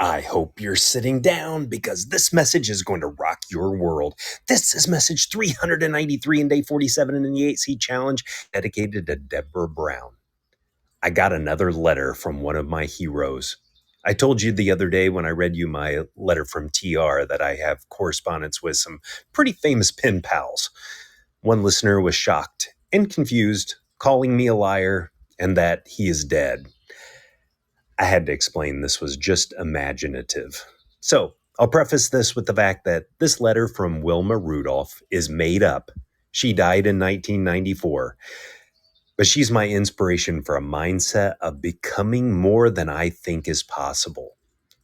I hope you're sitting down because this message is going to rock your world. This is message 393 in day 47 in the 8C challenge dedicated to Deborah Brown. I got another letter from one of my heroes. I told you the other day when I read you my letter from TR that I have correspondence with some pretty famous pen pals. One listener was shocked and confused, calling me a liar and that he is dead. I had to explain this was just imaginative. So, I'll preface this with the fact that this letter from Wilma Rudolph is made up. She died in 1994, but she's my inspiration for a mindset of becoming more than I think is possible.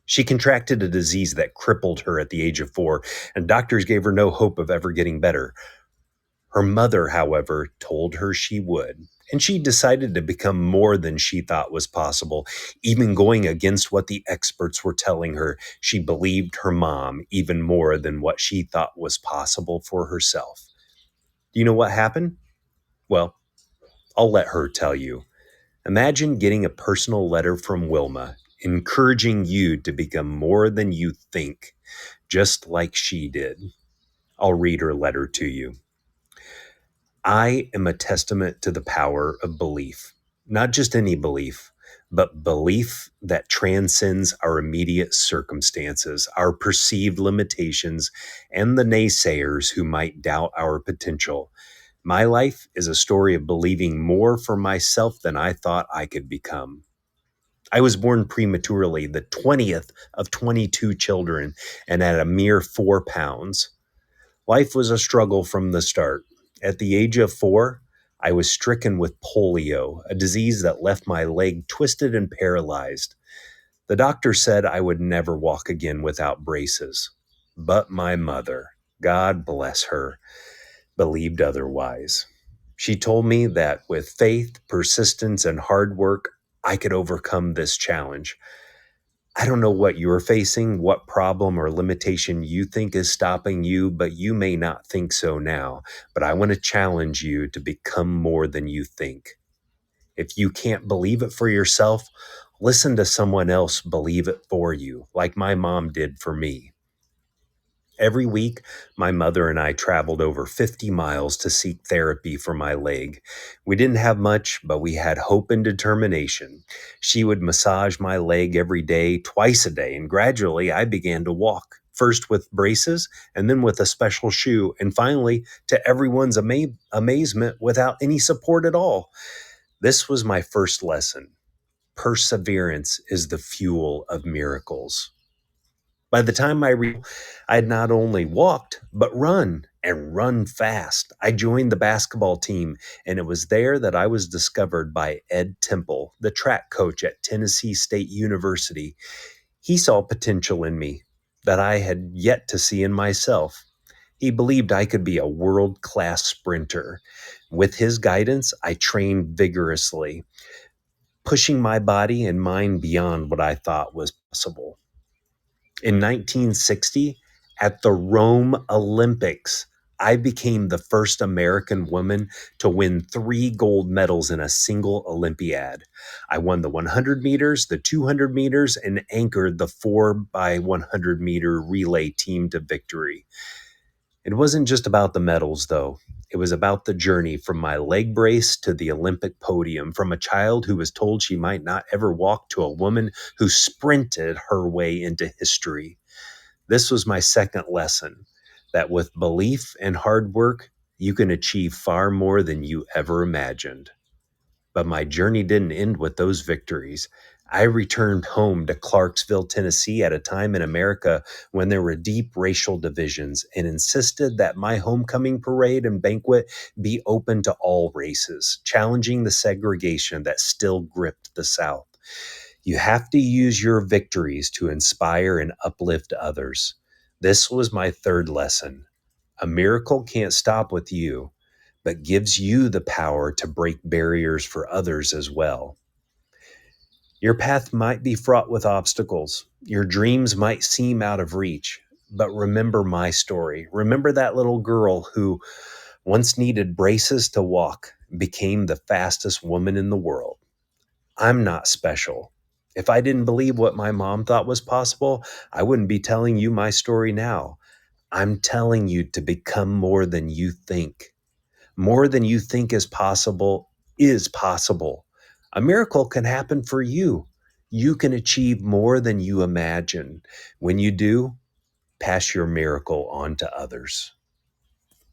She contracted a disease that crippled her at the age of 4, and doctors gave her no hope of ever getting better. Her mother, however, told her she would, and she decided to become more than she thought was possible, even going against what the experts were telling her. She believed her mom even more than what she thought was possible for herself. Do you know what happened? Well, I'll let her tell you. Imagine getting a personal letter from Wilma, encouraging you to become more than you think, just like she did. I'll read her letter to you. I am a testament to the power of belief, not just any belief, but belief that transcends our immediate circumstances, our perceived limitations, and the naysayers who might doubt our potential. My life is a story of believing more for myself than I thought I could become. I was born prematurely, the 20th of 22 children, and at a mere 4 pounds. Life was a struggle from the start. At the age of 4, I was stricken with polio, a disease that left my leg twisted and paralyzed. The doctor said I would never walk again without braces. But my mother, God bless her, believed otherwise. She told me that with faith, persistence, and hard work, I could overcome this challenge. I don't know what you're facing, what problem or limitation you think is stopping you, but you may not think so now. But I want to challenge you to become more than you think. If you can't believe it for yourself, listen to someone else believe it for you, like my mom did for me. Every week, my mother and I traveled over 50 miles to seek therapy for my leg. We didn't have much, but we had hope and determination. She would massage my leg every day, twice a day, and gradually I began to walk. First with braces, and then with a special shoe, and finally, to everyone's amazement, without any support at all. This was my first lesson. Perseverance is the fuel of miracles. By the time I had not only walked, but run and run fast. I joined the basketball team, and it was there that I was discovered by Ed Temple, the track coach at Tennessee State University. He saw potential in me that I had yet to see in myself. He believed I could be a world-class sprinter. With his guidance, I trained vigorously, pushing my body and mind beyond what I thought was possible. In 1960, at the Rome Olympics, I became the first American woman to win 3 gold medals in a single Olympiad. I won the 100 meters, the 200 meters, and anchored the 4x100 meter relay team to victory. It wasn't just about the medals, though. It was about the journey from my leg brace to the Olympic podium, from a child who was told she might not ever walk to a woman who sprinted her way into history. This was my second lesson, that with belief and hard work, you can achieve far more than you ever imagined. But my journey didn't end with those victories. I returned home to Clarksville, Tennessee at a time in America when there were deep racial divisions, and insisted that my homecoming parade and banquet be open to all races, challenging the segregation that still gripped the South. You have to use your victories to inspire and uplift others. This was my third lesson. A miracle can't stop with you, but gives you the power to break barriers for others as well. Your path might be fraught with obstacles. Your dreams might seem out of reach, but remember my story. Remember that little girl who once needed braces to walk, became the fastest woman in the world. I'm not special. If I didn't believe what my mom thought was possible, I wouldn't be telling you my story now. I'm telling you to become more than you think. More than you think is possible is possible. A miracle can happen for you. You can achieve more than you imagine. When you do, pass your miracle on to others.